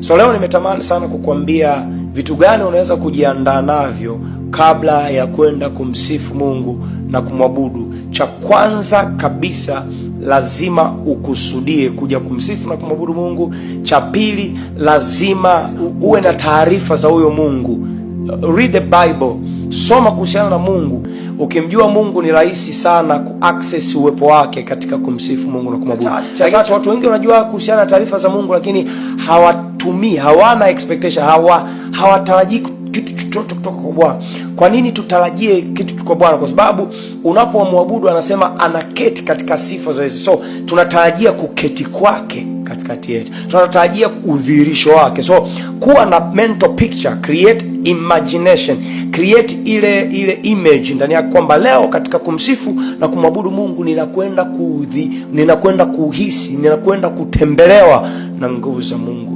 So leo nimetamani sana kukuambia vitu gani unaweza kujiandaa navyo kabla ya kwenda kumsifu Mungu na kumwabudu. Cha kwanza kabisa, lazima ukusudie kuja kumsifu na kumwabudu Mungu. Cha pili, lazima uwe na taarifa za huyo Mungu. Read the Bible, soma kuhusiana na Mungu. Ukimjua Mungu ni rahisi sana kuaccess uwepo wake katika kumsifu Mungu na kumwabudu. Cha tatu, watu wengi wanajua kuhusiana na taarifa za Mungu lakini hawatumii, hawana expectation, hawatarajii kitu chochote kutoka kwa Bwana. Kwa nini tutarajie kitu kutoka kwa Bwana? Kwa sababu unapomwabudu anasema anaketi katika sifa za Yesu. So tunatarajia kuketi kwake katikati yetu. Tunatarajia udhihirisho wake. So kuwa na mental picture, create imagination, create ile image ndani yako kwamba leo katika kumsifu na kumwabudu Mungu ninakwenda kuhisi, ninakwenda kutembelewa na nguvu za Mungu.